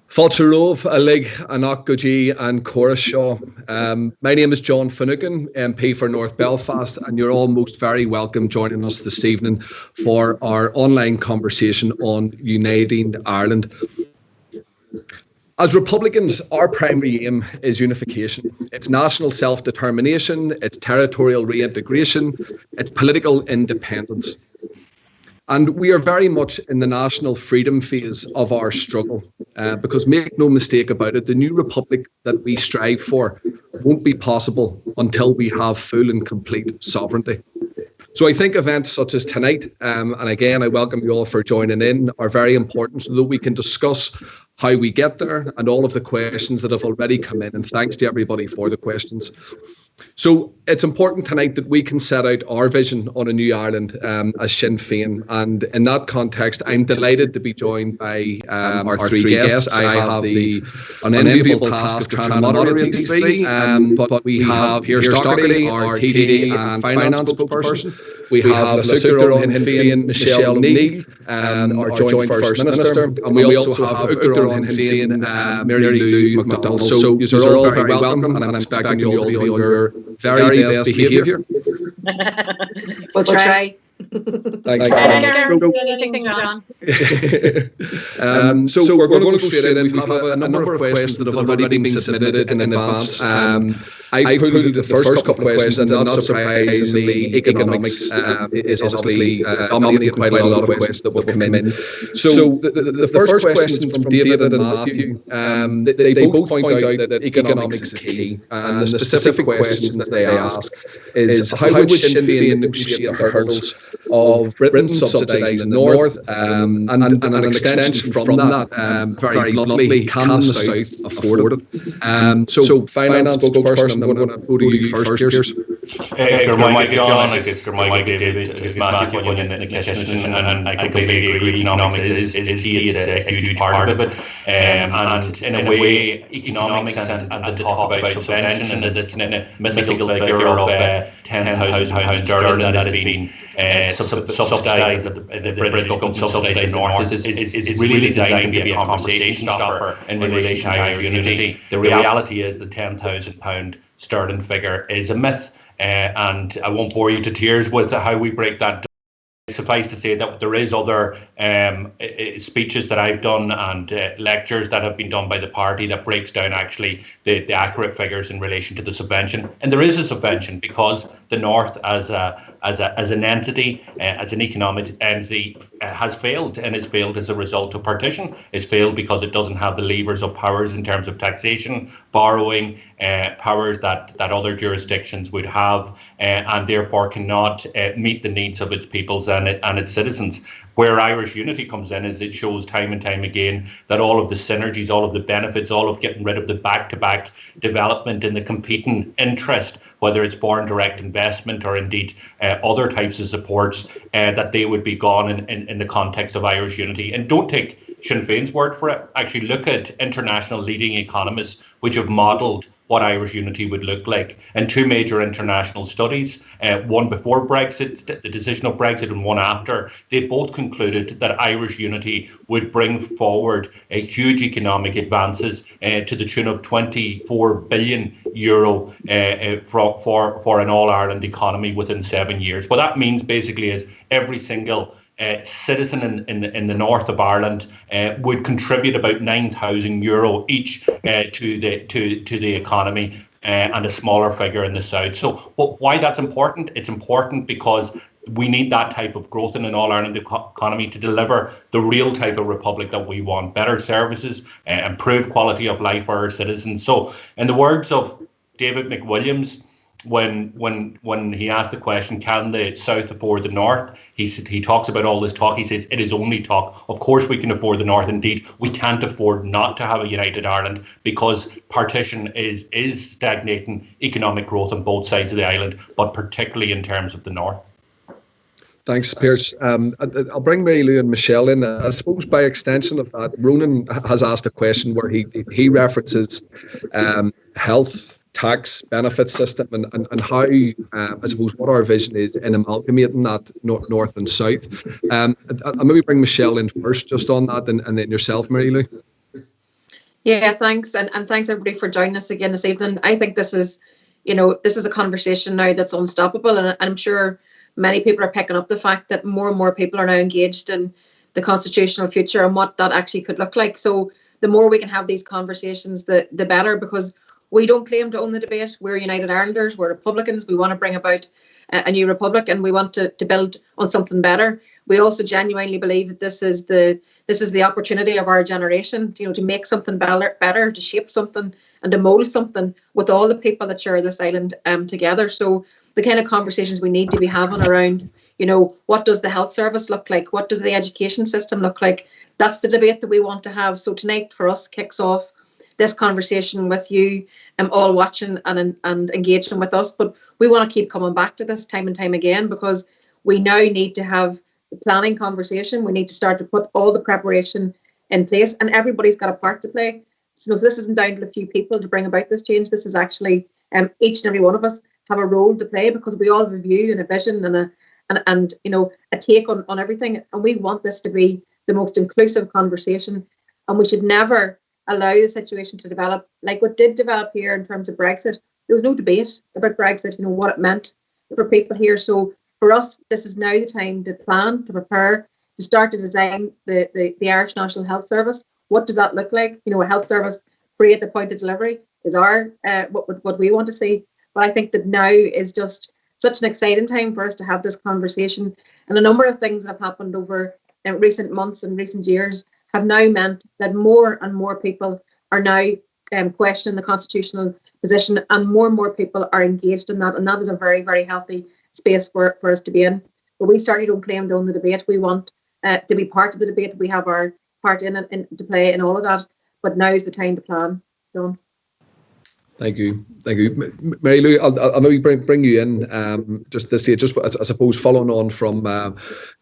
Falcharov, Alig, Anok Goji, and Chorus Shaw. My name is John Finucane, MP for North Belfast, and you're all most very welcome joining us this evening for our online conversation on Uniting Ireland. As Republicans, our primary aim is unification. It's national self-determination, it's territorial reintegration, it's political independence. And we are very much in the national freedom phase of our struggle, because make no mistake about it, the new republic that we strive for won't be possible until we have full and complete sovereignty. So I think events such as tonight, and again, I welcome you all for joining in, are very important so that we can discuss how we get there and all of the questions that have already come in. And thanks to everybody for the questions. So it's important tonight that we can set out our vision on a new Ireland as Sinn Féin. And in that context, I'm delighted to be joined by our three guests. I have the unenviable task of trying to moderate these three, but we have Pearse Doherty, our TD and finance spokesperson. We have the Sinn Féin, Michelle O'Neill, our joint First Minister, and we also have Sinn Féin, Mary Lou McDonald. So you're all very welcome, and I'm expecting you all to be on your very best behaviour. We'll try. Thanks. Anything, John. So we're going to go straight in. We have a number of questions that have already been submitted in advance. I pulled the first couple of questions, and not surprisingly, economics is obviously dominating quite a lot of questions that will come in. So the first questions from David and Matthew, they both point out that economics is key, and the specific questions that they ask is how would Sinn Féin negotiate the hurdles of Britain subsidising the North, and an extension from that, very bluntly, can the South afford it? So finance spokesperson, I'm going to go to you first, Pearse. John, David, Matthew, and I completely agree. Economics is key. It's a huge part of it, and in a way, economics and the talk about subvention and this mythical figure of £10,000 sterling that has been subsidised, the British government subsidised the North, is really designed to be a conversation stopper in relation to Irish unity. The reality is the £10,000 sterling figure is a myth, and I won't bore you to tears with how we break that down. Suffice to say that there is other speeches that I've done and lectures that have been done by the party that breaks down actually the accurate figures in relation to the subvention. And there is a subvention because the North as an entity, as an economic entity, has failed, and it's failed as a result of partition. It's failed because it doesn't have the levers of powers in terms of taxation, borrowing, powers that other jurisdictions would have, and therefore cannot meet the needs of its peoples and its citizens. Where Irish unity comes in is it shows time and time again that all of the synergies, all of the benefits, all of getting rid of the back-to-back development and the competing interest, whether it's foreign direct investment or indeed other types of supports, that they would be gone in the context of Irish unity. And don't take Sinn Féin's word for it. Actually look at international leading economists which have modelled what Irish unity would look like. And two major international studies, one before Brexit, the decision of Brexit, and one after, they both concluded that Irish unity would bring forward a huge economic advances to the tune of €24 billion for an all-Ireland economy within 7 years. What that means basically is every single citizen in the north of Ireland would contribute about €9,000 each to the economy, and a smaller figure in the south. So, but why that's important? It's important because we need that type of growth in an all-Ireland economy to deliver the real type of republic that we want: better services, improved quality of life for our citizens. So, in the words of David McWilliams, when he asked the question, can the South afford the North? He talks about all this talk. He says it is only talk. Of course we can afford the North. Indeed, we can't afford not to have a united Ireland, because partition is stagnating economic growth on both sides of the island, but particularly in terms of the North. Thanks, Pearse. I'll bring Mary Lou and Michelle in. I suppose by extension of that, Ronan has asked a question where he references health, tax benefit system and how, I suppose, what our vision is in amalgamating that north and south. I'll maybe bring Michelle in first just on that, and then yourself, Mary Lou. Yeah, thanks. And thanks everybody for joining us again this evening. I think this is a conversation now that's unstoppable. And I'm sure many people are picking up the fact that more and more people are now engaged in the constitutional future and what that actually could look like. So the more we can have these conversations, the better, because we don't claim to own the debate. We're United Irelanders, we're Republicans. We want to bring about a new republic, and we want to build on something better. We also genuinely believe that this is the opportunity of our generation, to make something better, to shape something and to mould something with all the people that share this island together. So the kind of conversations we need to be having around, what does the health service look like? What does the education system look like? That's the debate that we want to have. So tonight for us kicks off this conversation with you all watching and engaging with us. But we want to keep coming back to this time and time again, because we now need to have the planning conversation. We need to start to put all the preparation in place, and everybody's got a part to play. So this isn't down to a few people to bring about this change. This is actually each and every one of us have a role to play, because we all have a view and a vision and a take on everything. And we want this to be the most inclusive conversation, and we should never allow the situation to develop like what did develop here in terms of Brexit. There was no debate about Brexit, what it meant for people here. So for us, this is now the time to plan, to prepare, to start to design the Irish National Health Service. What does that look like? A health service free at the point of delivery is what we want to see. But I think that now is just such an exciting time for us to have this conversation. And a number of things that have happened over recent months and recent years have now meant that more and more people are now questioning the constitutional position, and more people are engaged in that. And that is a very, very healthy space for us to be in. But we certainly don't claim to own the debate. We want to be part of the debate. We have our part in it, to play in all of that. But now is the time to plan, John. Thank you. Mary Lou, I'll maybe bring you in just this year, just I suppose following on from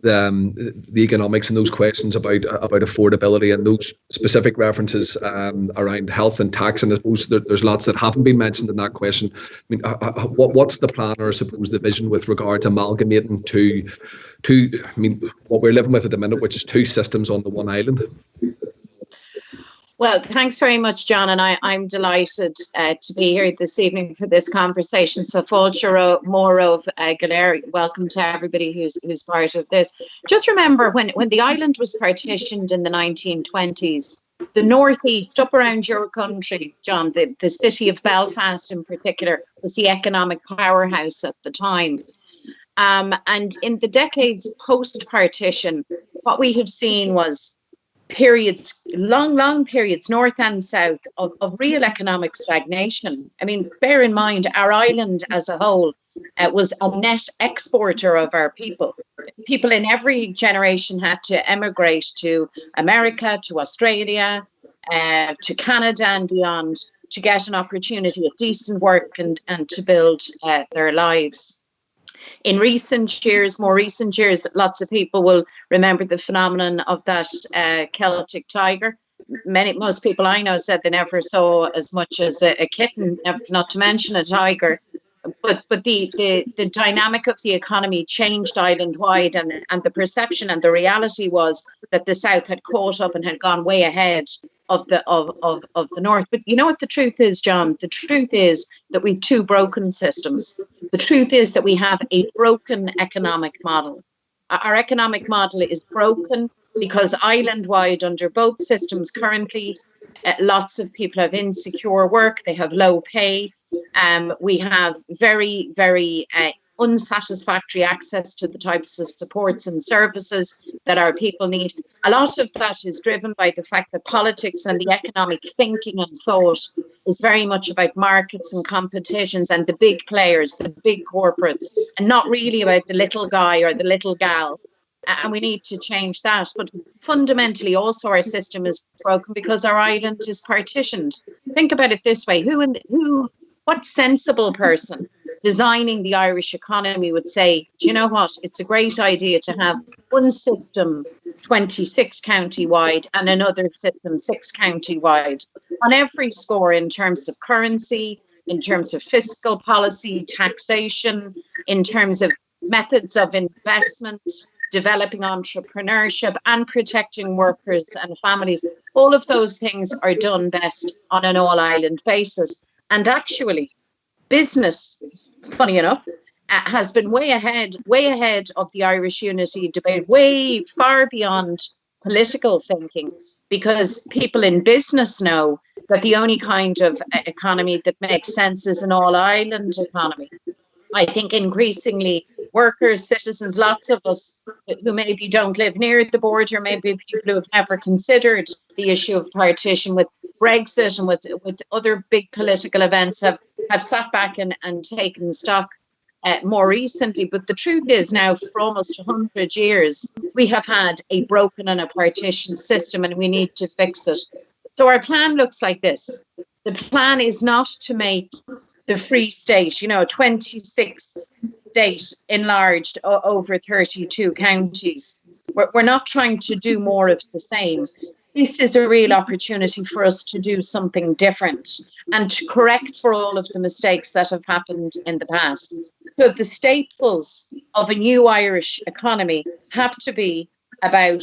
the economics and those questions about affordability and those specific references around health and tax. And I suppose there's lots that haven't been mentioned in that question. I mean, what's the plan, or I suppose the vision with regard to amalgamating to what we're living with at the minute, which is two systems on the one island? Well, thanks very much, John, and I'm delighted to be here this evening for this conversation. So, Fáilte Mórov Galer, welcome to everybody who's part of this. Just remember, when the island was partitioned in the 1920s, the northeast, up around your country, John, the city of Belfast in particular, was the economic powerhouse at the time. And in the decades post-partition, what we have seen was periods, long periods, north and south, of real economic stagnation. I mean, bear in mind, our island as a whole was a net exporter of our people. People in every generation had to emigrate to America, to Australia, to Canada and beyond to get an opportunity at decent work and to build their lives. In more recent years, lots of people will remember the phenomenon of that Celtic tiger. Most people I know said they never saw as much as a kitten, not to mention a tiger. But the dynamic of the economy changed island-wide, and the perception and the reality was that the South had caught up and had gone way ahead of the North. But you know what the truth is, John? The truth is that we've two broken systems. The truth is that we have a broken economic model. Our economic model is broken because island-wide, under both systems currently, lots of people have insecure work, they have low pay. We have very, very unsatisfactory access to the types of supports and services that our people need. A lot of that is driven by the fact that politics and the economic thinking and thought is very much about markets and competitions and the big players, the big corporates, and not really about the little guy or the little gal. And we need to change that. But fundamentally, also, our system is broken because our island is partitioned. Think about it this way: what sensible person designing the Irish economy would say, do you know what, it's a great idea to have one system 26 county wide and another system 6 county wide on every score, in terms of currency, in terms of fiscal policy, taxation, in terms of methods of investment, developing entrepreneurship, and protecting workers and families. All of those things are done best on an all-island basis. And actually, business, funny enough, has been way ahead of the Irish unity debate, way far beyond political thinking, because people in business know that the only kind of economy that makes sense is an all-island economy. I think increasingly workers, citizens, lots of us who maybe don't live near the border, maybe people who have never considered the issue of partition with Brexit and with other big political events have sat back and taken stock more recently. But the truth is now, for almost 100 years, we have had a broken and a partition system, and we need to fix it. So our plan looks like this. The plan is not to make the Free State, 26 state enlarged over 32 counties. We're not trying to do more of the same. This is a real opportunity for us to do something different and to correct for all of the mistakes that have happened in the past. So the staples of a new Irish economy have to be about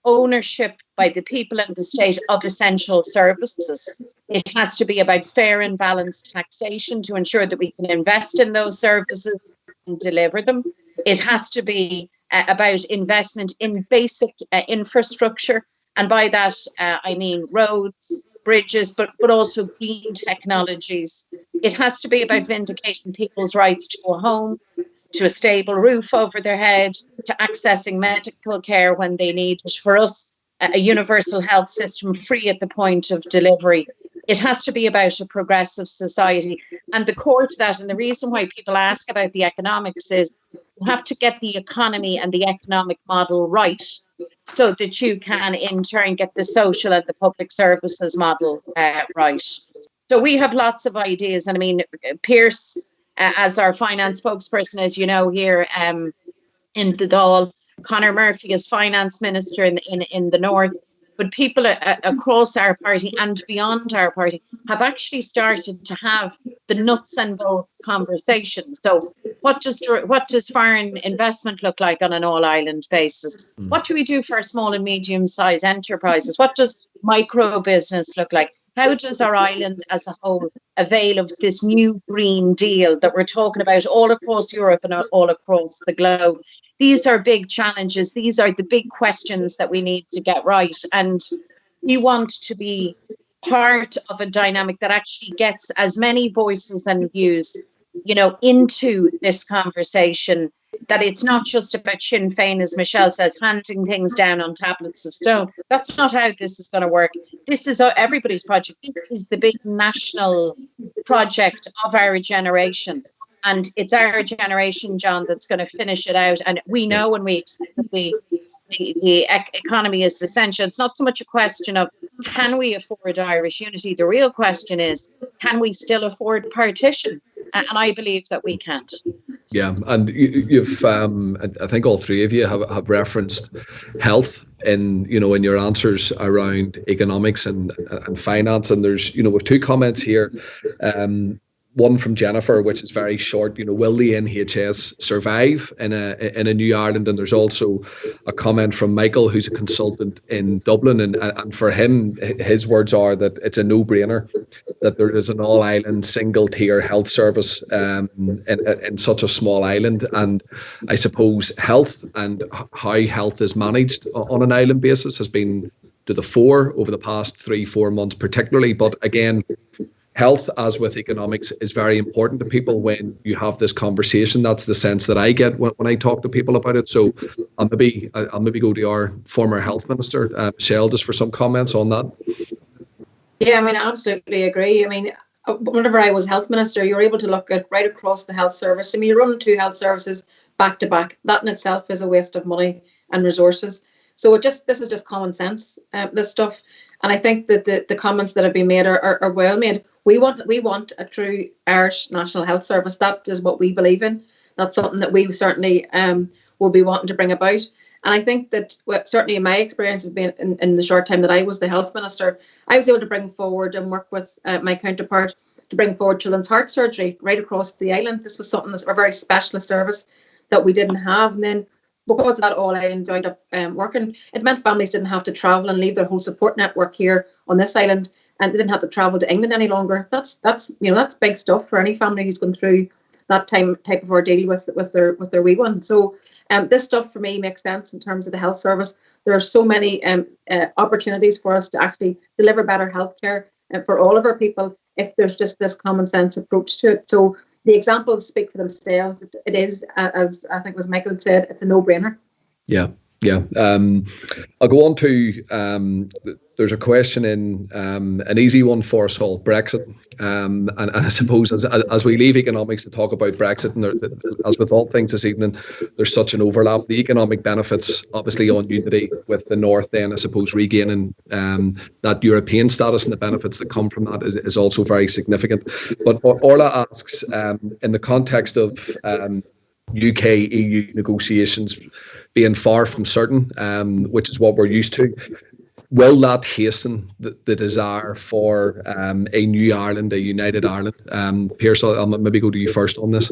ownership by the people and the state of essential services. It has to be about fair and balanced taxation to ensure that we can invest in those services and deliver them. It has to be about investment in basic infrastructure. And by that, I mean roads, bridges, but also green technologies. It has to be about vindicating people's rights to a home, to a stable roof over their head, to accessing medical care when they need it. For us, a universal health system free at the point of delivery. It has to be about a progressive society. And the core to that, and the reason why people ask about the economics, is you have to get the economy and the economic model right, so that you can in turn get the social and the public services model right. So we have lots of ideas. And I mean, Pearse, as our finance spokesperson, as you know, here in the Dáil, Conor Murphy as finance minister in the north. But people across our party and beyond our party have actually started to have the nuts and bolts conversation. So what does foreign investment look like on an all-island basis? What do we do for small and medium-sized enterprises? What does micro business look like? How does our island as a whole avail of this new Green Deal that we're talking about all across Europe and all across the globe? These are big challenges. These are the big questions that we need to get right. And we want to be part of a dynamic that actually gets as many voices and views, into this conversation, that it's not just about Sinn Féin, as Michelle says, handing things down on tablets of stone. That's not how this is going to work. This is everybody's project. This is the big national project of our generation. And it's our generation, John, that's going to finish it out. And we know when we accept that the economy is essential. It's not so much a question of can we afford Irish unity? The real question is, can we still afford partition? And I believe that we can't. Yeah, and you've, I think all three of you have referenced health in your answers around economics and finance. And there's, with two comments here. One from Jennifer, which is very short. Will the NHS survive in a new Ireland? And there's also a comment from Michael, who's a consultant in Dublin, and for him, his words are that it's a no-brainer that there is an all-island single-tier health service in such a small island. And I suppose health and how health is managed on an island basis has been to the fore over the past 3-4 months, particularly. But again, health, as with economics, is very important to people when you have this conversation. That's the sense that I get when I talk to people about it. So I'll maybe go to our former health minister, Michelle, just for some comments on that. Yeah, I mean, I absolutely agree. I mean, whenever I was health minister, you were able to look at right across the health service. I mean, you're running 2 health services back to back. That in itself is a waste of money and resources. So this is just common sense, this stuff. And I think that the comments that have been made are well made. We want a true Irish National Health Service. That is what we believe in. That's something that we certainly will be wanting to bring about. And I think that certainly in my experience has been in the short time that I was the health minister, I was able to bring forward and work with my counterpart to bring forward children's heart surgery right across the island. This was something that's a very specialist service that we didn't have. And then because of that, all island joined up working. It meant families didn't have to travel and leave their whole support network here on this island, and they didn't have to travel to England any longer. That's big stuff for any family who's going through that type of ordeal with their wee one. So this stuff for me makes sense in terms of the health service. There are so many opportunities for us to actually deliver better healthcare for all of our people if there's just this common sense approach to it. So the examples speak for themselves. It is, as I think as Michael had said, it's a no-brainer. Yeah. I'll go on to there's a question in an easy one for us all, Brexit, and I suppose as we leave economics to talk about Brexit, and as with all things this evening, there's such an overlap. The economic benefits, obviously, on unity with the North, then I suppose regaining that European status and the benefits that come from that is also very significant. But Orla asks, in the context of UK-EU negotiations being far from certain, which is what we're used to, will that hasten the desire for a new Ireland, a united Ireland? Pearse, I'll maybe go to you first on this.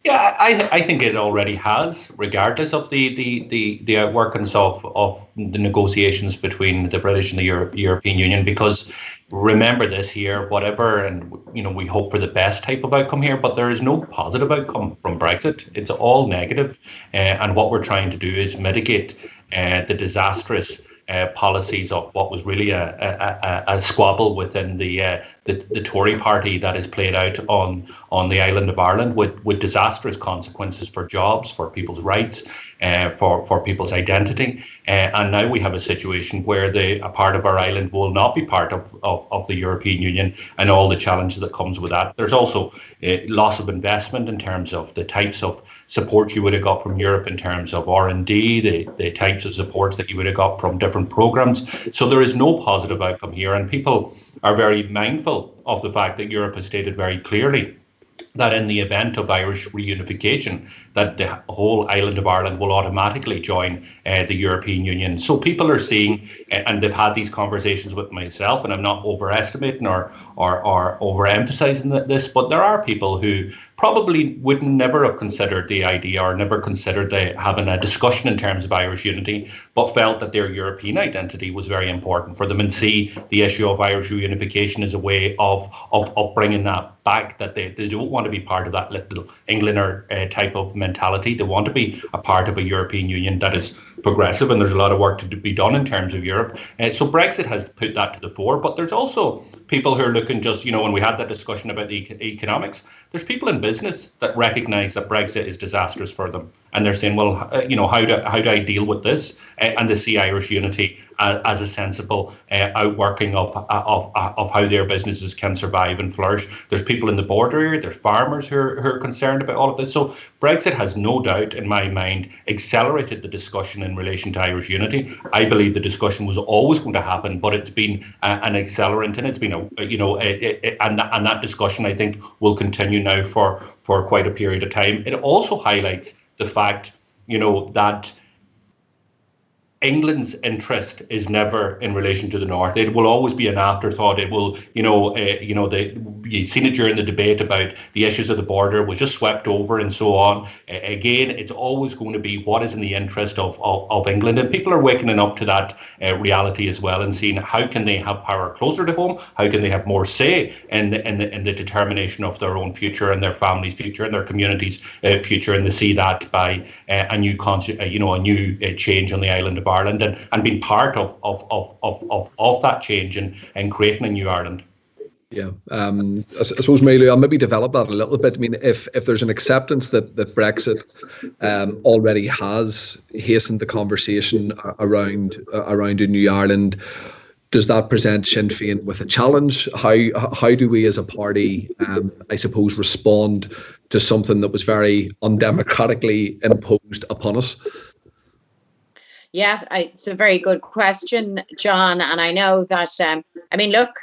Yeah, I think it already has, regardless of the outworkings of the negotiations between the British and the European Union, because remember this here, whatever, and we hope for the best type of outcome here, but there is no positive outcome from Brexit. It's all negative, and what we're trying to do is mitigate the disastrous policies of what was really a squabble within the Tory party that is played out on the island of Ireland with disastrous consequences for jobs, for people's rights, for people's identity. And now we have a situation where a part of our island will not be part of the European Union and all the challenges that comes with that. There's also loss of investment in terms of the types of support you would have got from Europe in terms of R&D, the types of supports that you would have got from different programs. So there is no positive outcome here, and people are very mindful of the fact that Europe has stated very clearly that in the event of Irish reunification, that the whole island of Ireland will automatically join the European Union. So people are seeing, and they've had these conversations with myself, and I'm not overestimating or overemphasizing this, but there are people who probably would never have considered the idea or never considered having a discussion in terms of Irish unity, but felt that their European identity was very important for them and see the issue of Irish reunification as a way of bringing that back, that they don't want to be part of that little Englander type of mentality. They want to be a part of a European Union that is progressive, and there's a lot of work to be done in terms of Europe. So Brexit has put that to the fore, but there's also people who are looking just, when we had that discussion about the economics, there's people in business that recognise that Brexit is disastrous for them. And they're saying, well, how do I deal with this? And they see Irish unity as a sensible outworking of how their businesses can survive and flourish. There's people in the border area, there's farmers who are concerned about all of this. So Brexit has no doubt, in my mind, accelerated the discussion in relation to Irish unity. I believe the discussion was always going to happen, but it's been an accelerant, and it's been and that discussion, I think, will continue now for quite a period of time. It also highlights the fact, that England's interest is never in relation to the North. It will always be an afterthought. It will, you've seen it during the debate about the issues of the border was just swept over and so on. Again, it's always going to be what is in the interest of England, and people are waking up to that reality as well and seeing how can they have power closer to home, how can they have more say in the determination of their own future and their family's future and their community's future, and they see that by a new change on the island of Ireland and being part of that change and creating a new Ireland. Yeah, I suppose, Mailou, I'll maybe develop that a little bit. I mean, if there's an acceptance that Brexit already has hastened the conversation around a new Ireland, does that present Sinn Féin with a challenge? How do we as a party, I suppose, respond to something that was very undemocratically imposed upon us? Yeah, it's a very good question, John. And I know that, look,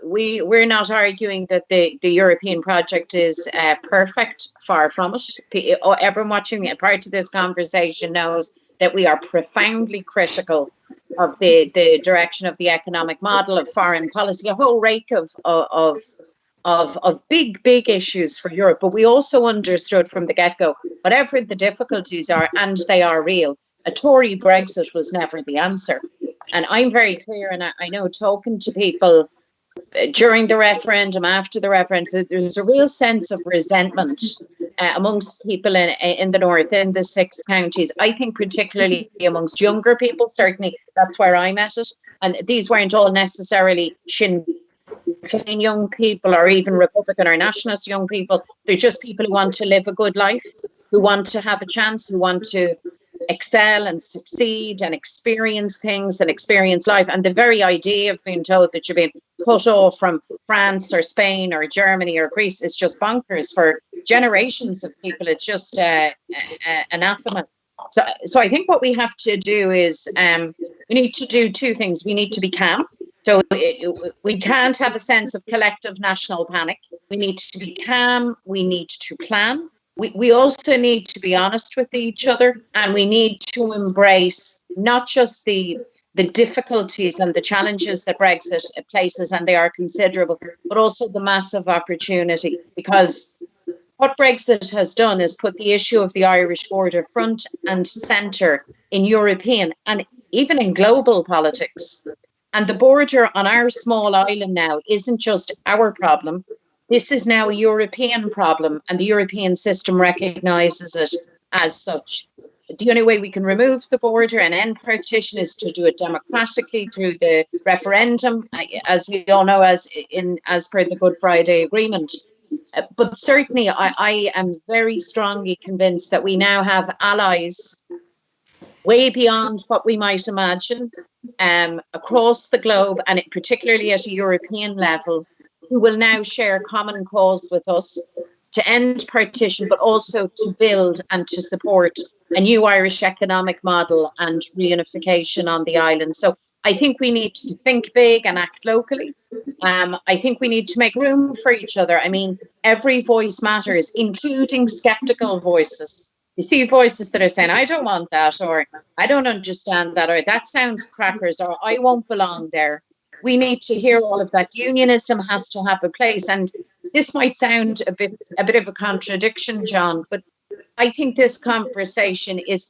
we're not arguing that the European project is perfect, far from it. Everyone watching prior to this conversation knows that we are profoundly critical the direction of the economic model, of foreign policy, a whole rake of big issues for Europe. But we also understood from the get-go, whatever the difficulties are, and they are real, a Tory Brexit was never the answer. And I'm very clear, and I know talking to people during the referendum, after the referendum, there's a real sense of resentment amongst people in the north, in the 6 counties. I think particularly amongst younger people, certainly that's where I met it. And these weren't all necessarily Sinn Féin young people or even Republican or nationalist young people. They're just people who want to live a good life, who want to have a chance, who want to excel and succeed and experience things and experience life. And the very idea of being told that you're being cut off from France or Spain or Germany or Greece is just bonkers for generations of people. It's just anathema. So I think what we have to do is we need to do 2 things. We need to be calm. So we can't have a sense of collective national panic. We need to be calm. We need to plan. We also need to be honest with each other, and we need to embrace not just the difficulties and the challenges that Brexit places, and they are considerable, but also the massive opportunity. Because what Brexit has done is put the issue of the Irish border front and centre in European and even in global politics. And the border on our small island now isn't just our problem. This is now a European problem, and the European system recognises it as such. The only way we can remove the border and end partition is to do it democratically through the referendum, as we all know, as per the Good Friday Agreement. But certainly, I am very strongly convinced that we now have allies way beyond what we might imagine across the globe, and particularly at a European level, who will now share common cause with us to end partition, but also to build and to support a new Irish economic model and reunification on the island. So I think we need to think big and act locally. I think we need to make room for each other. I mean, every voice matters, including skeptical voices. You see voices that are saying, I don't want that, or I don't understand that, or that sounds crackers, or I won't belong there. We need to hear all of that. Unionism has to have a place. And this might sound a bit of a contradiction, John, but I think this conversation is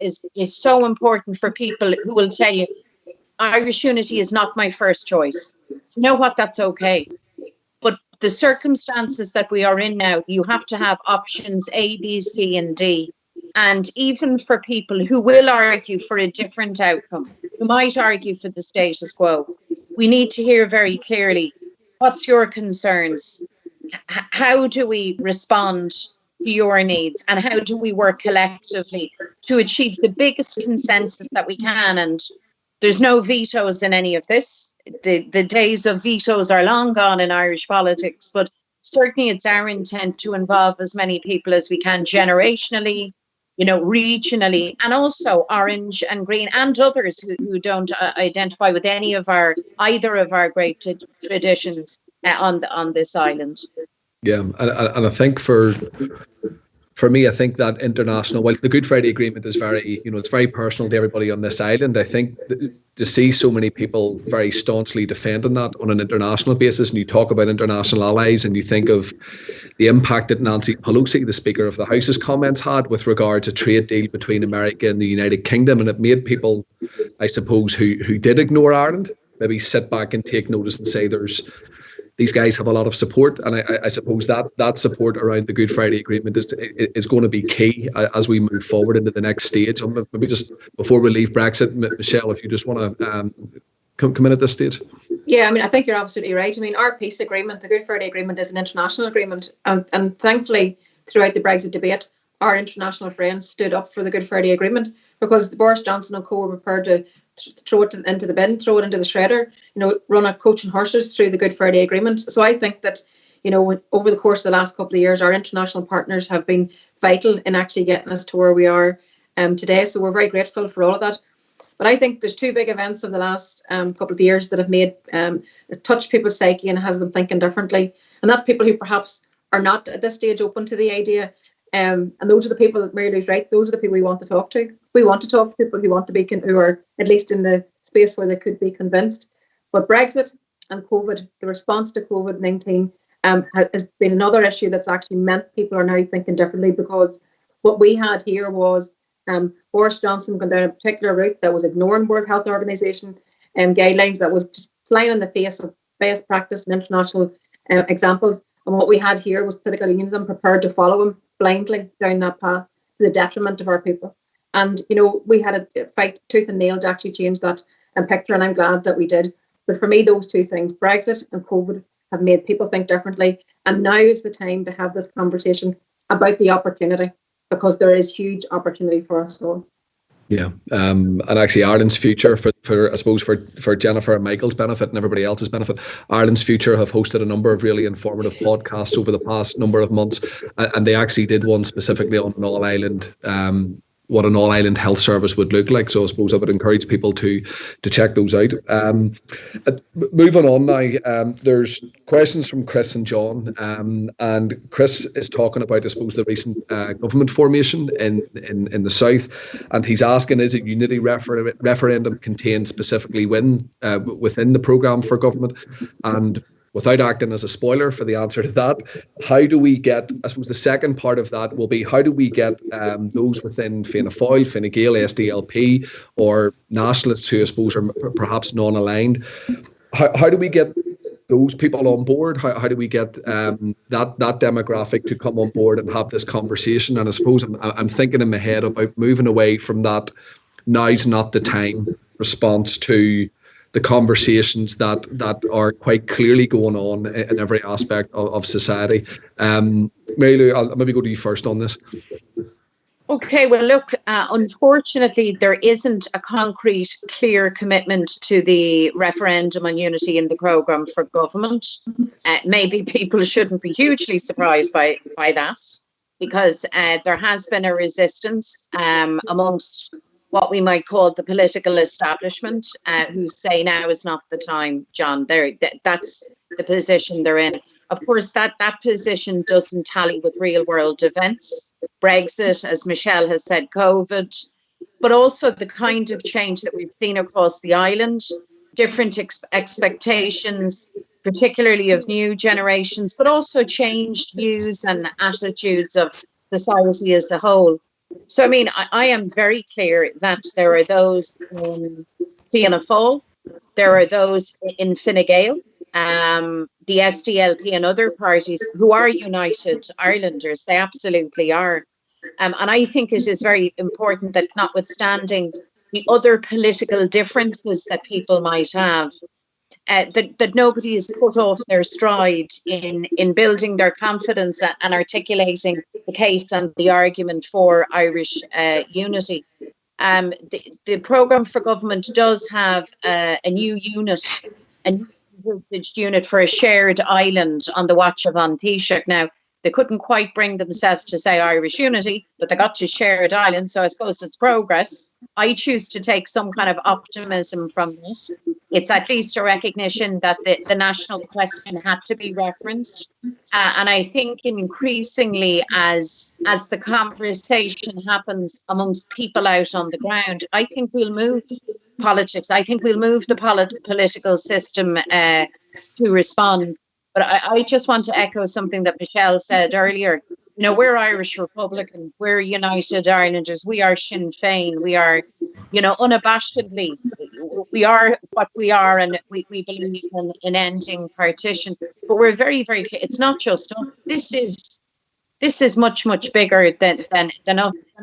so important for people who will tell you, Irish unity is not my first choice. You know what? That's okay. But the circumstances that we are in now, you have to have options A, B, C, and D. And even for people who will argue for a different outcome, who might argue for the status quo, we need to hear very clearly, what's your concerns? How do we respond to your needs? And how do we work collectively to achieve the biggest consensus that we can? And there's no vetoes in any of this. The days of vetoes are long gone in Irish politics, but certainly it's our intent to involve as many people as we can generationally, regionally, and also orange and green and others who don't identify with either of our great traditions on this island. Yeah, and I think for me, I think that international, whilst the Good Friday Agreement is very, it's very personal to everybody on this island, I think to see so many people very staunchly defending that on an international basis, and you talk about international allies and you think of the impact that Nancy Pelosi, the Speaker of the House's comments had with regard to trade deal between America and the United Kingdom, and it made people, I suppose, who did ignore Ireland, maybe sit back and take notice and say these guys have a lot of support, and I suppose that support around the Good Friday Agreement is going to be key as we move forward into the next stage. And maybe just before we leave Brexit, Michelle, if you just want to come in at this stage. Yeah, I mean, I think you're absolutely right. I mean, our peace agreement, the Good Friday Agreement, is an international agreement, and thankfully, throughout the Brexit debate, our international friends stood up for the Good Friday Agreement, because Boris Johnson and co were prepared to throw it into the bin, throw it into the shredder, run a coach and horses through the Good Friday Agreement. So I think that, over the course of the last couple of years, our international partners have been vital in actually getting us to where we are today. So we're very grateful for all of that. But I think there's 2 big events of the last couple of years that have made touched people's psyche and has them thinking differently. And that's people who perhaps are not at this stage open to the idea. And those are the people that Mary Lou's right. Those are the people we want to talk to. We want to talk to people who want to be, who are at least in the space where they could be convinced. But Brexit and COVID, the response to COVID-19 has been another issue that's actually meant people are now thinking differently, because what we had here was Boris Johnson going down a particular route that was ignoring World Health Organization guidelines, that was just flying in the face of best practice and international examples. And what we had here was political unionism prepared to follow him blindly down that path to the detriment of our people. And, you know, we had a fight tooth and nail to actually change that picture, and I'm glad that we did. But for me, those two things, Brexit and COVID, have made people think differently. And now is the time to have this conversation about the opportunity, because there is huge opportunity for us all. Yeah, and actually Ireland's future, for I suppose for Jennifer and Michael's benefit and everybody else's benefit, Ireland's Future have hosted a number of really informative podcasts over the past number of months, and they actually did one specifically on an all-island what an all-island health service would look like. So I suppose I would encourage people to check those out. Moving on now, there's questions from Chris and John, and Chris is talking about, I suppose, the recent government formation in the south, and he's asking, is a unity referendum contained specifically within the programme for government? And without acting as a spoiler for the answer to that, how do we get, I suppose the second part of that will be, how do we get those within Fianna Fáil, Fine Gael, SDLP, or nationalists who I suppose are perhaps non-aligned, how do we get those people on board? How do we get that demographic to come on board and have this conversation? And I suppose I'm thinking in my head about moving away from that now's not the time response to the conversations that are quite clearly going on in every aspect of society. Mary Lou, I'll maybe go to you first on this. Okay, well, look, unfortunately, there isn't a concrete, clear commitment to the referendum on unity in the programme for government. Maybe people shouldn't be hugely surprised by that, because there has been a resistance amongst what we might call the political establishment, who say now is not the time, John. That's the position they're in. Of course, that position doesn't tally with real world events. Brexit, as Michelle has said, COVID, but also the kind of change that we've seen across the island, different expectations, particularly of new generations, but also changed views and attitudes of society as a whole. So, I mean, I am very clear that there are those in Fianna Fáil, there are those in Fine Gael, the SDLP and other parties who are United Irelanders. They absolutely are. And I think it is very important that, notwithstanding the other political differences that people might have, that nobody is put off their stride in building their confidence and articulating the case and the argument for Irish unity. The programme for government does have a new unit, a new unit for a shared island on the Watch of An Taoiseach. Now, they couldn't quite bring themselves to say Irish unity, but they got to shared island, so I suppose it's progress. I choose to take some kind of optimism from it. It's at least a recognition that the national question had to be referenced. And I think increasingly as the conversation happens amongst people out on the ground, I think we'll move politics. I think we'll move the political system to respond. But I just want to echo something that Michelle said earlier. You know, we're Irish Republican, we're United Irelanders, we are Sinn Féin, we are, you know, unabashedly, we are what we are, and we believe in ending partition. But we're very, very clear, it's not just us. This is much, much bigger than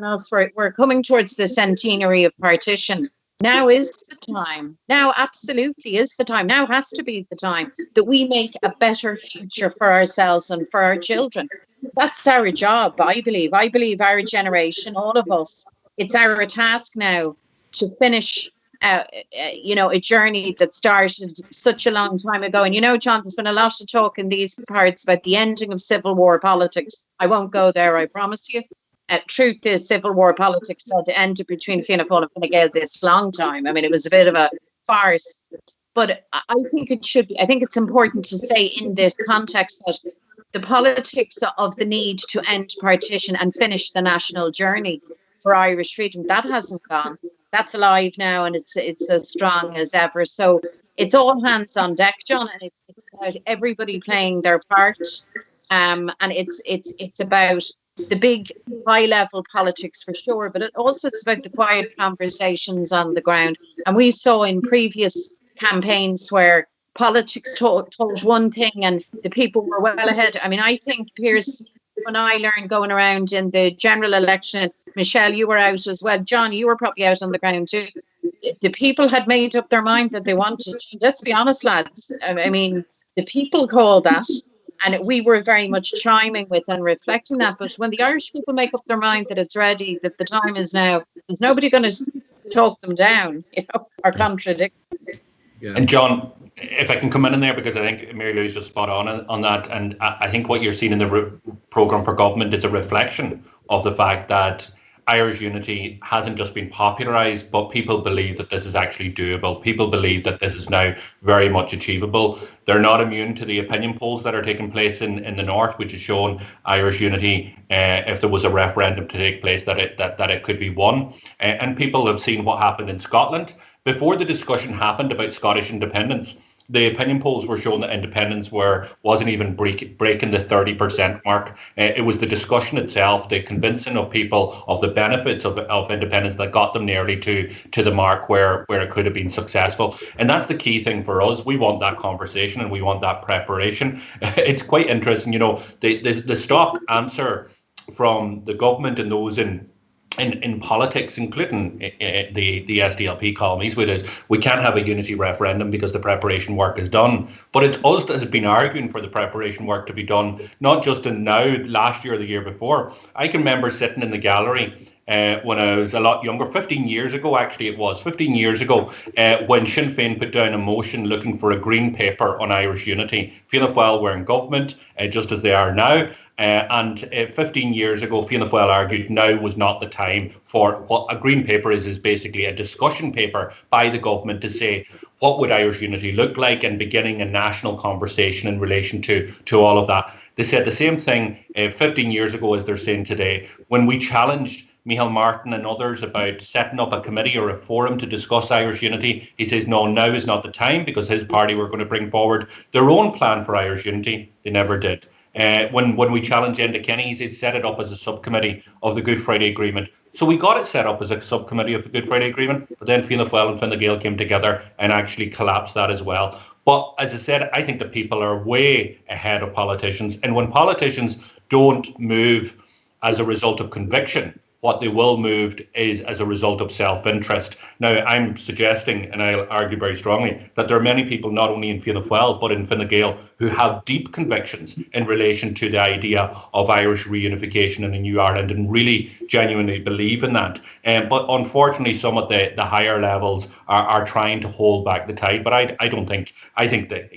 us. We're coming towards the centenary of partition. Now is the time. Now absolutely is the time. Now has to be the time that we make a better future for ourselves and for our children. That's our job, I believe. I believe our generation, all of us, it's our task now to finish, a journey that started such a long time ago. And, you know, John, there's been a lot of talk in these parts about the ending of civil war politics. I won't go there, I promise you. Truth is, civil war politics had ended between Fianna Fáil and Fine Gael this long time. I mean, it was a bit of a farce. But I think it should be, I think it's important to say in this context that the politics of the need to end partition and finish the national journey for Irish freedom, that hasn't gone. that's alive now, and it's as strong as ever. So it's all hands on deck, John, and it's about everybody playing their part. And it's about the big high level politics for sure, but it's about the quiet conversations on the ground. And we saw in previous campaigns where politics told one thing and the people were well ahead. I mean, I think, Pearse, when I learned going around in the general election, Michelle, you were out as well. John, you were probably out on the ground too. The people had made up their mind that they wanted. Let's be honest, lads. I mean, the people called that, and we were very much chiming with and reflecting that. But when the Irish people make up their mind that it's ready, that the time is now, there's nobody going to talk them down, or contradict. Yeah. And John, if I can come in there, because I think Mary Lou's just spot on that, and I think what you're seeing in the programme for government is a reflection of the fact that Irish unity hasn't just been popularised, but people believe that this is actually doable. People believe that this is now very much achievable. They're not immune to the opinion polls that are taking place in the north, which has shown Irish unity, if there was a referendum to take place, that it could be won. And people have seen what happened in Scotland. Before the discussion happened about Scottish independence, the opinion polls were showing that independence wasn't even breaking the 30% mark. It was the discussion itself, the convincing of people of the benefits of independence that got them nearly to the mark where it could have been successful. And that's the key thing for us. We want that conversation and we want that preparation. It's quite interesting, the stock answer from the government and those in politics, including the SDLP columnies, which is we can't have a unity referendum because the preparation work is done. But it's us that has been arguing for the preparation work to be done, not just in now, last year or the year before. I can remember sitting in the gallery when I was a lot younger, 15 years ago, actually it was, 15 years ago, when Sinn Féin put down a motion looking for a green paper on Irish unity. Fianna Fáil were in government, just as they are now. And 15 years ago, Fianna Fáil argued now was not the time for what a green paper is basically a discussion paper by the government to say what would Irish unity look like and beginning a national conversation in relation to all of that. They said the same thing 15 years ago as they're saying today. When we challenged Micheál Martin and others about setting up a committee or a forum to discuss Irish unity, he says no, now is not the time, because his party were going to bring forward their own plan for Irish unity. They never did. When we challenged Enda Kenny, he said set it up as a subcommittee of the Good Friday Agreement. So we got it set up as a subcommittee of the Good Friday Agreement, but then Fianna Fáil and Fine Gael came together and actually collapsed that as well. But as I said, I think the people are way ahead of politicians. And when politicians don't move as a result of conviction, what they will move is as a result of self-interest. Now, I'm suggesting, and I'll argue very strongly, that there are many people, not only in Fianna Fáil, but in Fine Gael, who have deep convictions in relation to the idea of Irish reunification in a new Ireland and really genuinely believe in that. But unfortunately, some of the higher levels are trying to hold back the tide. But I don't think, I think that,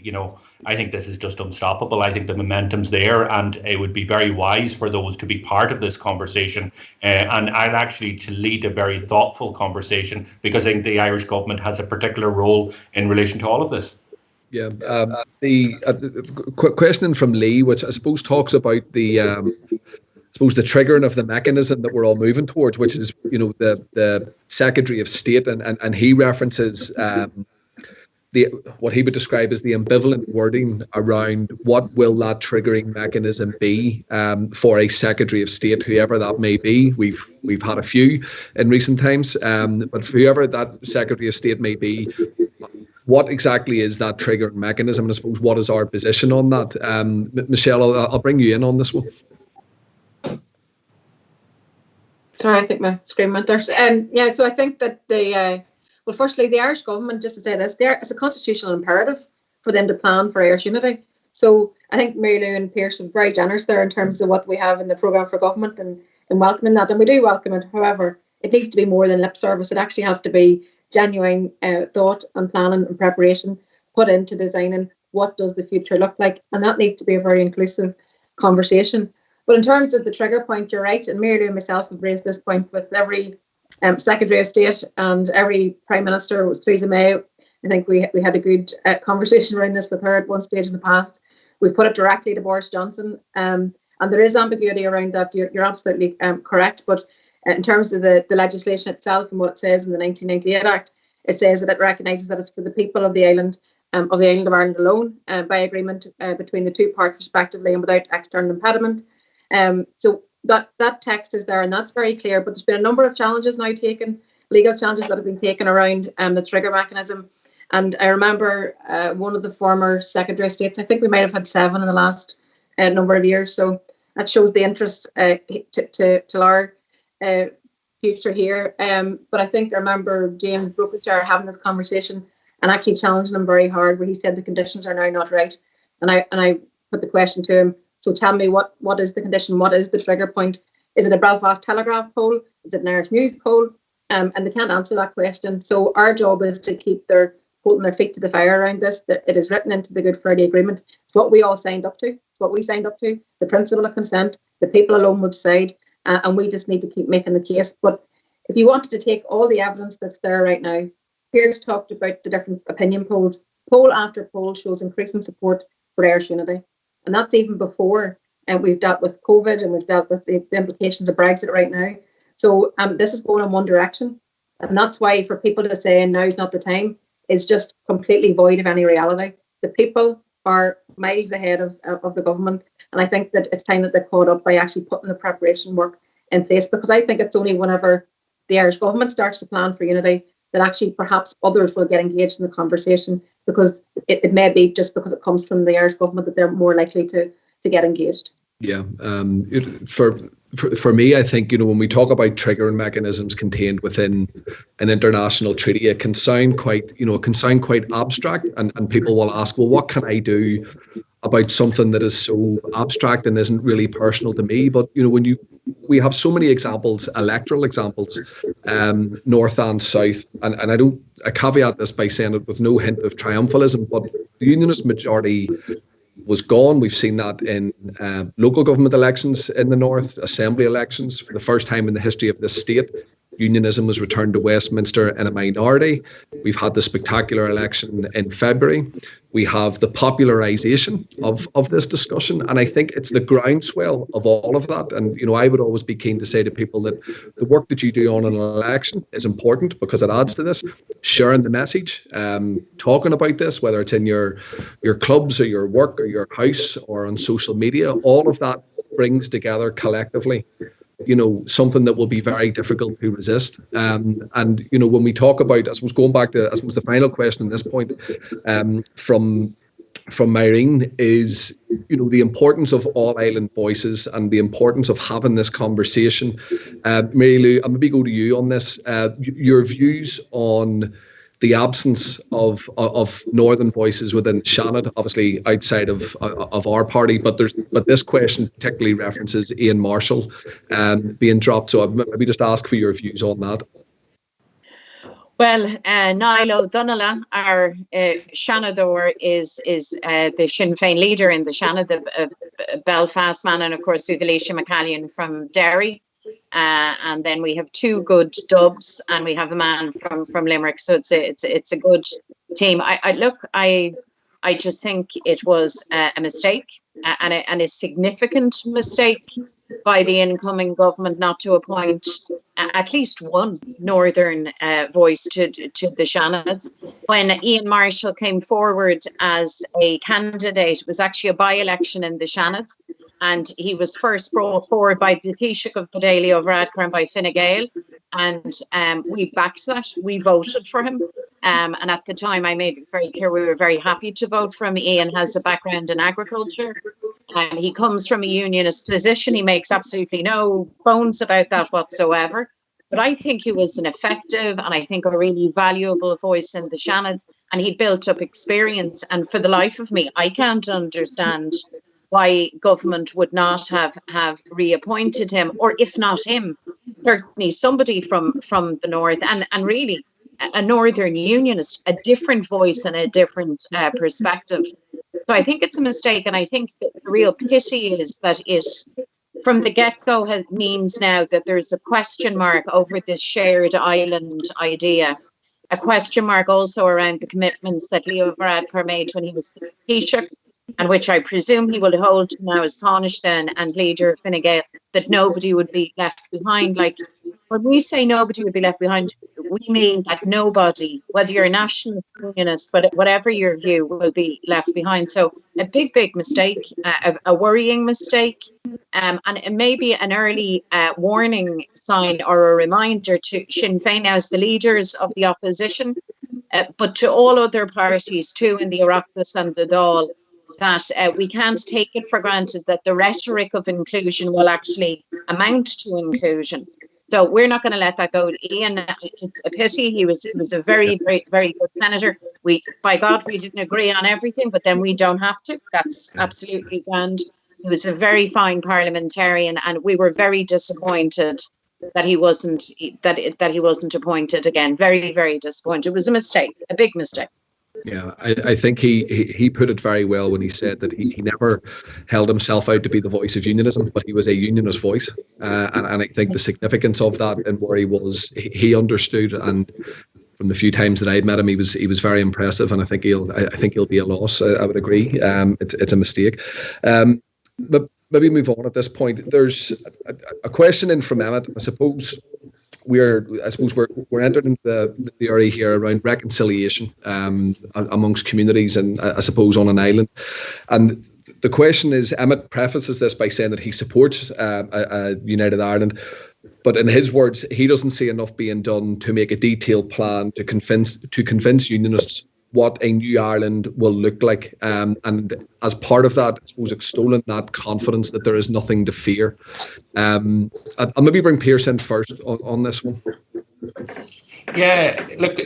I think this is just unstoppable. I think the momentum's there, and it would be very wise for those to be part of this conversation and actually to lead a very thoughtful conversation, because I think the Irish government has a particular role in relation to all of this. Yeah, the question from Lee, which I suppose talks about the the triggering of the mechanism that we're all moving towards, which is the Secretary of State, and he references what he would describe as the ambivalent wording around what will that triggering mechanism be for a Secretary of State, whoever that may be. We've had a few in recent times, but whoever that Secretary of State may be, what exactly is that triggering mechanism? And I suppose what is our position on that? Michelle, I'll bring you in on this one. Sorry, I think my screen went there. Yeah, so I think that well, firstly, the Irish government, just to say this, it's a constitutional imperative for them to plan for Irish unity. So I think Mary Lou and Pearse are very generous there in terms of what we have in the programme for government and welcoming that. And we do welcome it. However, it needs to be more than lip service. It actually has to be genuine thought and planning and preparation put into designing what does the future look like. And that needs to be a very inclusive conversation. But in terms of the trigger point, you're right. And Mary Lou and myself have raised this point with every Secretary of State and every Prime Minister. It was Theresa May. I think we had a good conversation around this with her at one stage in the past. We put it directly to Boris Johnson, and there is ambiguity around that. You're absolutely correct, but In terms of the legislation itself and what it says in the 1998 Act, it says that it recognises that it's for the people of the island of Ireland alone, by agreement between the two parties respectively and without external impediment. So that text is there, and that's very clear. But there's been a number of challenges now taken, legal challenges that have been taken around the trigger mechanism. And I remember one of the former Secretary of States, I think we might have had 7 in the last number of years. So that shows the interest to our future here. But I think I remember James Brokenshire having this conversation and actually challenging him very hard, where he said the conditions are now not right. And I put the question to him, so tell me what is the condition? What is the trigger point? Is it a Belfast Telegraph poll? Is it an Irish News poll? And they can't answer that question. So our job is to keep holding their feet to the fire around this. That it is written into the Good Friday Agreement. It's what we all signed up to. It's what we signed up to. The principle of consent. The people alone would decide, and we just need to keep making the case. But if you wanted to take all the evidence that's there right now, Pearse talked about the different opinion polls. Poll after poll shows increasing support for Irish unity, and that's even before we've dealt with COVID and we've dealt with the implications of Brexit right now. So this is going in one direction, and that's why for people to say now's not the time is just completely void of any reality. The people are miles ahead of the government, and I think that it's time that they're caught up by actually putting the preparation work in place, because I think it's only whenever the Irish government starts to plan for unity that actually perhaps others will get engaged in the conversation, because it may be just because it comes from the Irish government that they're more likely to get engaged. Yeah, for me, I think, when we talk about triggering mechanisms contained within an international treaty, it can sound quite, abstract, and people will ask, well, what can I do about something that is so abstract and isn't really personal to me? But we have so many examples, electoral examples, north and south, and I caveat this by saying it with no hint of triumphalism, but the unionist majority was gone. We've seen that in local government elections in the north, assembly elections. For the first time in the history of this state, unionism was returned to Westminster in a minority. We've had the spectacular election in February. We have the popularisation of this discussion, and I think it's the groundswell of all of that. And I would always be keen to say to people that the work that you do on an election is important, because it adds to this. Sharing the message, talking about this, whether it's in your clubs or your work or your house or on social media, all of that brings together collectively something that will be very difficult to resist. And when we talk about, I suppose, going back to, the final question at this point, from Myrene, is the importance of all island voices and the importance of having this conversation. Mary Lou, I'll maybe go to you on this. Your views on the absence of northern voices within Seanad, obviously outside of our party, but this question particularly references Ian Marshall being dropped. So I'll maybe just ask for your views on that. Well, Niall O'Donnell, our Seanador, is the Sinn Féin leader in the Seanad, the Belfast man, and of course with Alicia McCallion from Derry. And then we have 2 good dubs, and we have a man from Limerick. So it's a good team. I just think it was a mistake, and a significant mistake by the incoming government not to appoint at least one northern voice to the Seanads. When Ian Marshall came forward as a candidate, it was actually a by-election in the Seanads, and he was first brought forward by the Taoiseach of the Daily of Radcar and by Finucane, and we backed that. We voted for him, and at the time I made it very clear we were very happy to vote for him. Ian has a background in agriculture, and he comes from a unionist position. He makes absolutely no bones about that whatsoever. But I think he was an effective and I think a really valuable voice in the Seanad, and he built up experience. And for the life of me, I can't understand why government would not have reappointed him, or if not him, certainly somebody from the north, and really a northern unionist, a different voice and a different perspective. So I think it's a mistake, and I think that the real pity is that it, from the get-go, means now that there's a question mark over this shared island idea. A question mark also around the commitments that Leo Varadkar made when he was Taoiseach, and which I presume he will hold now as Taoiseach and leader of Fine Gael, that nobody would be left behind. Like, when we say nobody will be left behind, we mean that nobody, whether you're a nationalist, unionist, but whatever your view, will be left behind. So a big mistake, a worrying mistake, and it may be an early warning sign or a reminder to Sinn Féin as the leaders of the opposition, but to all other parties too in the Oireachtas and the Dáil, that we can't take it for granted that the rhetoric of inclusion will actually amount to inclusion. So we're not going to let that go. Ian, it's a pity. He was a very good senator. By God, we didn't agree on everything, but then we don't have to. That's absolutely grand. He was a very fine parliamentarian, and we were very disappointed that he wasn't appointed again. Very disappointed. It was a mistake, a big mistake. Yeah, I think he put it very well when he said that he never held himself out to be the voice of unionism, but he was a unionist voice, and I think the significance of that and where he was, he understood. And from the few times that I'd met him, he was very impressive, and I think he'll be a loss. I would agree. It's a mistake. But maybe move on at this point. There's a question in from Emmett. I suppose we're entering the area here around reconciliation amongst communities, and I suppose on an island. And the question is, Emmett prefaces this by saying that he supports a United Ireland, but in his words, he doesn't see enough being done to make a detailed plan to convince unionists what a new Ireland will look like. And as part of that, I suppose, extolling that confidence that there is nothing to fear. I'll maybe bring Pearse in first on this one. Yeah, look,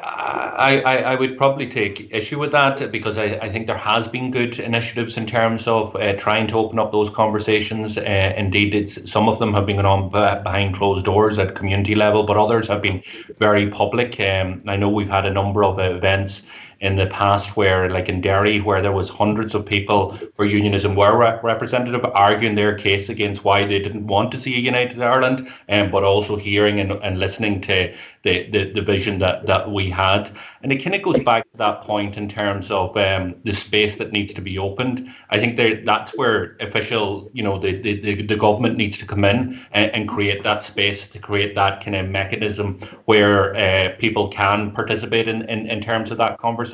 I would probably take issue with that, because I think there has been good initiatives in terms of trying to open up those conversations. Indeed, some of them have been going on behind closed doors at community level, but others have been very public. I know we've had a number of events in the past where, like in Derry, where there was hundreds of people for unionism were representative arguing their case against why they didn't want to see a united Ireland, but also hearing and listening to the vision that we had. And it kind of goes back to that point in terms of the space that needs to be opened. I think that's where official, the government needs to come in and create that space, to create that kind of mechanism where people can participate in terms of that conversation.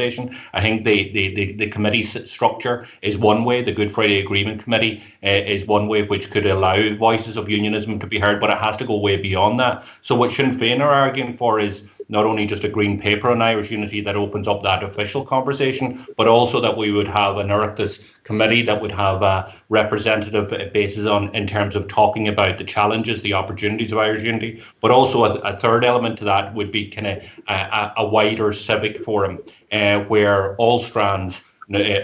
I think the committee structure is one way. The Good Friday Agreement Committee is one way which could allow voices of unionism to be heard, but it has to go way beyond that. So what Sinn Féin are arguing for is not only just a green paper on Irish unity that opens up that official conversation, but also that we would have an Oireachtas committee that would have a representative basis in terms of talking about the challenges, the opportunities of Irish unity. But also a third element to that would be kind of a wider civic forum where all strands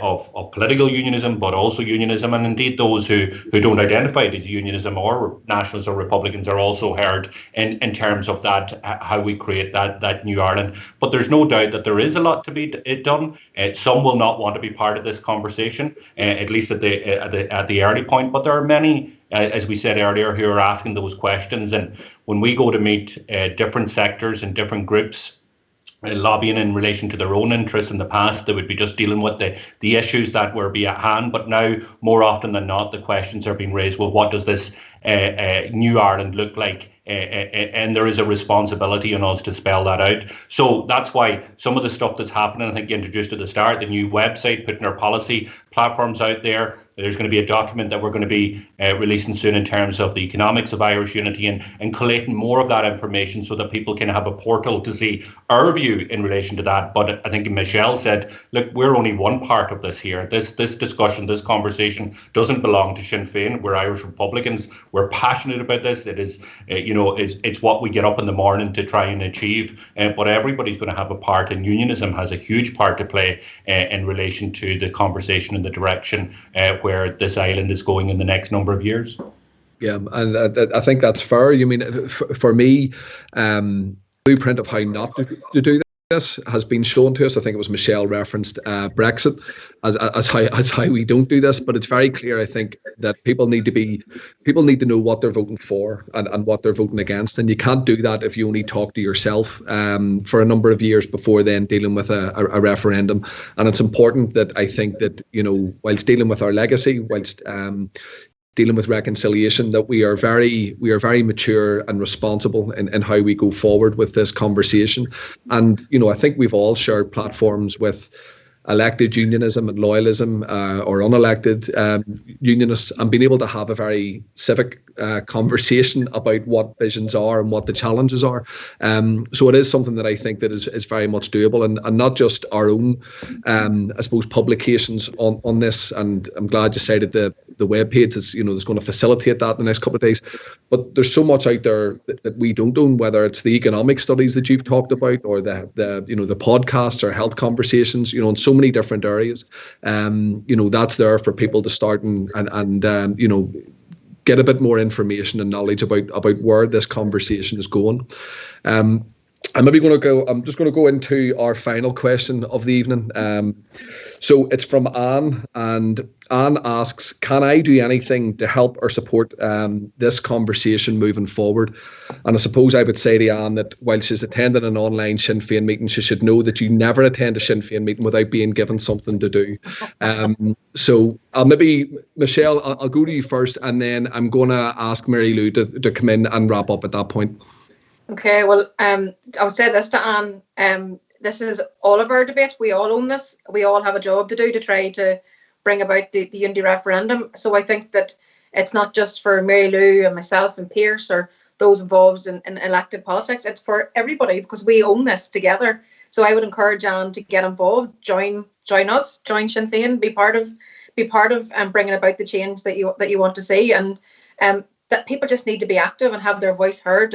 of political unionism, but also unionism, and indeed those who don't identify as unionism or nationalists or Republicans, are also heard in terms of that, how we create that new Ireland. But there's no doubt that there is a lot to be done. Some will not want to be part of this conversation, at least at the early point. But there are many, as we said earlier, who are asking those questions. And when we go to meet different sectors and different groups, lobbying in relation to their own interests, in the past they would be just dealing with the issues that were be at hand, but now more often than not the questions are being raised, well, what does this new Ireland look like? And there is a responsibility on us to spell that out. So that's why some of the stuff that's happening, I think you introduced at the start, the new website, putting our policy platforms out there. There's going to be a document that we're going to be releasing soon in terms of the economics of Irish unity, and collating more of that information so that people can have a portal to see our view in relation to that. But I think Michelle said, look, we're only one part of this here. This discussion, this conversation doesn't belong to Sinn Féin. We're Irish Republicans. We're passionate about this. It is, it's what we get up in the morning to try and achieve. But everybody's going to have a part, and unionism has a huge part to play in relation to the conversation and the direction where this island is going in the next number of years. Yeah, and I think that's fair. You mean, for me, blueprint of how not to do this has been shown to us. I think it was Michelle referenced Brexit as how we don't do this, but it's very clear, I think, that people need to know what they're voting for and what they're voting against, and you can't do that if you only talk to yourself for a number of years before then dealing with a referendum. And it's important that, I think that, whilst dealing with our legacy, whilst dealing with reconciliation, that we are very mature and responsible in how we go forward with this conversation. And I think we've all shared platforms with elected unionism and loyalism, or unelected unionists, and being able to have a very civic conversation about what visions are and what the challenges are. So it is something that I think that is very much doable, and not just our own, I suppose, publications on this. And I'm glad you cited the webpage. It's, that's going to facilitate that in the next couple of days. But there's so much out there that we don't own, whether it's the economic studies that you've talked about, or the podcasts or health conversations, in so many different areas. That's there for people to start and get a bit more information and knowledge about where this conversation is going. I'm just going to go into our final question of the evening. So it's from Anne, and Anne asks, can I do anything to help or support this conversation moving forward? And I suppose I would say to Anne that while she's attending an online Sinn Féin meeting, she should know that you never attend a Sinn Féin meeting without being given something to do. So Michelle, I'll go to you first, and then I'm going to ask Mary Lou to come in and wrap up at that point. Okay, well, I'll say this to Anne. This is all of our debate. We all own this. We all have a job to do to try to bring about the unity referendum. So I think that it's not just for Mary Lou and myself and Pearse or those involved in elected politics. It's for everybody, because we own this together. So I would encourage Anne to get involved, join us, join Sinn Féin, be part of bringing about the change that you want to see, and that people just need to be active and have their voice heard,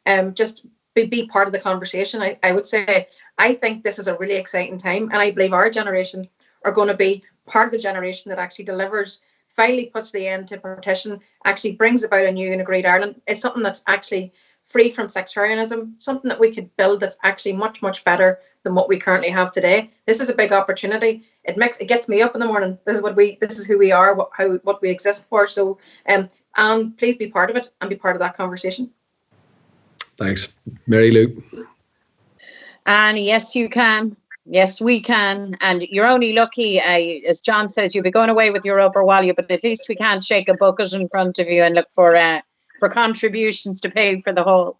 and just be part of the conversation. I would say I think this is a really exciting time, and I believe our generation are going to be part of the generation that actually delivers, finally puts the end to partition, actually brings about a new and agreed Ireland. It's something that's actually free from sectarianism, something that we could build that's actually much, much better than what we currently have today. This is a big opportunity. It gets me up in the morning. This is who we are, what we exist for. So and please be part of it and be part of that conversation. Thanks. Mary Lou. And yes, you can. Yes, we can. And you're only lucky, as John says, you'll be going away with your rubber wallet, but at least we can't shake a bucket in front of you and look for contributions to pay for the whole.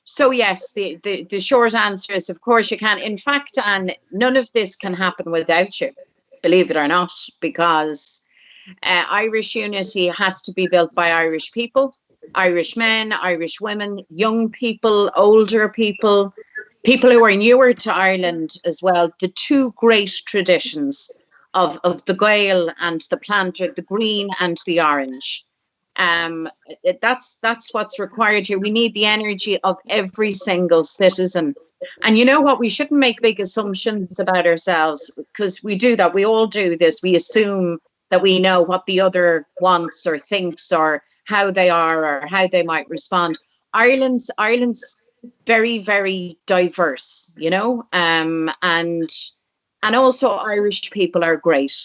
So yes, the short answer is, of course you can. In fact, and none of this can happen without you, believe it or not, because Irish unity has to be built by Irish people. Irish men, Irish women, young people, older people, people who are newer to Ireland as well. The two great traditions of the Gael and the planter, the green and the orange. That's what's required here. We need the energy of every single citizen. And you know what? We shouldn't make big assumptions about ourselves, because we do that. We all do this. We assume that we know what the other wants or thinks or how they are or how they might respond. Ireland's very, very diverse, and also Irish people are great.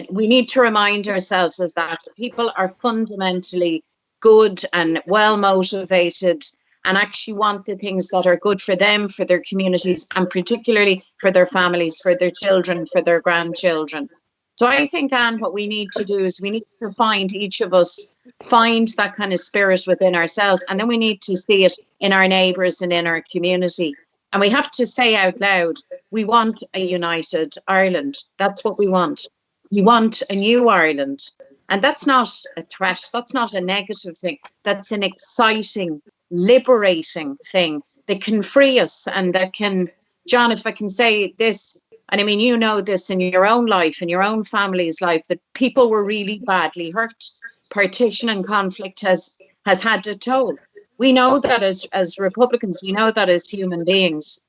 We need to remind ourselves of that. People are fundamentally good and well motivated and actually want the things that are good for them, for their communities, and particularly for their families, for their children, for their grandchildren. So I think, Anne, what we need to do is we need to find, each of us, find that kind of spirit within ourselves. And then we need to see it in our neighbours and in our community. And we have to say out loud, we want a united Ireland. That's what we want. We want a new Ireland. And that's not a threat. That's not a negative thing. That's an exciting, liberating thing that can free us and that can, John, if I can say this, and I mean, you know this in your own life, in your own family's life, that people were really badly hurt. Partition and conflict has had a toll. We know that as Republicans, we know that as human beings.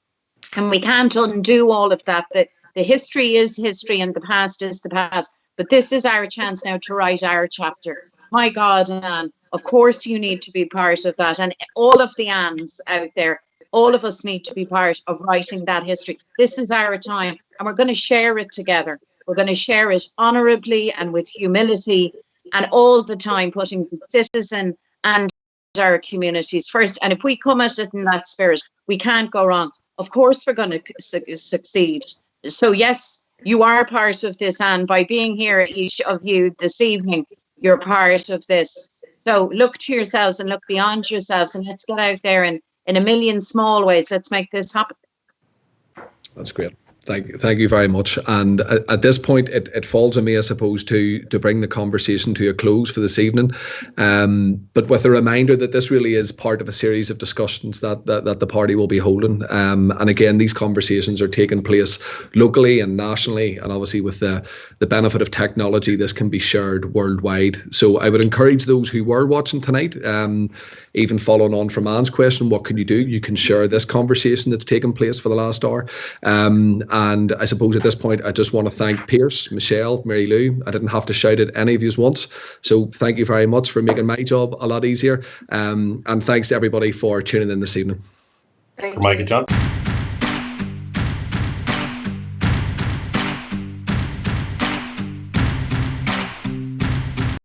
And we can't undo all of that. The history is history and the past is the past. But this is our chance now to write our chapter. My God, Anne, of course you need to be part of that. And all of the Annes out there, all of us need to be part of writing that history. This is our time. And we're going to share it together. We're going to share it honorably and with humility, and all the time putting the citizen and our communities first. And if we come at it in that spirit, we can't go wrong. Of course, we're going to succeed. So yes, you are part of this, and by being here, each of you this evening, you're part of this. So look to yourselves and look beyond yourselves, and let's get out there in a million small ways. Let's make this happen. That's great. Thank you very much. And at this point, it falls on me, I suppose, to bring the conversation to a close for this evening. But with a reminder that this really is part of a series of discussions that the party will be holding. And again, these conversations are taking place locally and nationally, and obviously with the benefit of technology, this can be shared worldwide. So I would encourage those who were watching tonight, even following on from Anne's question, what can you do? You can share this conversation that's taken place for the last hour. And I suppose at this point, I just want to thank Pearse, Michelle, Mary Lou. I didn't have to shout at any of you once. So thank you very much for making my job a lot easier. And thanks to everybody for tuning in this evening. Thank you. Mike and John.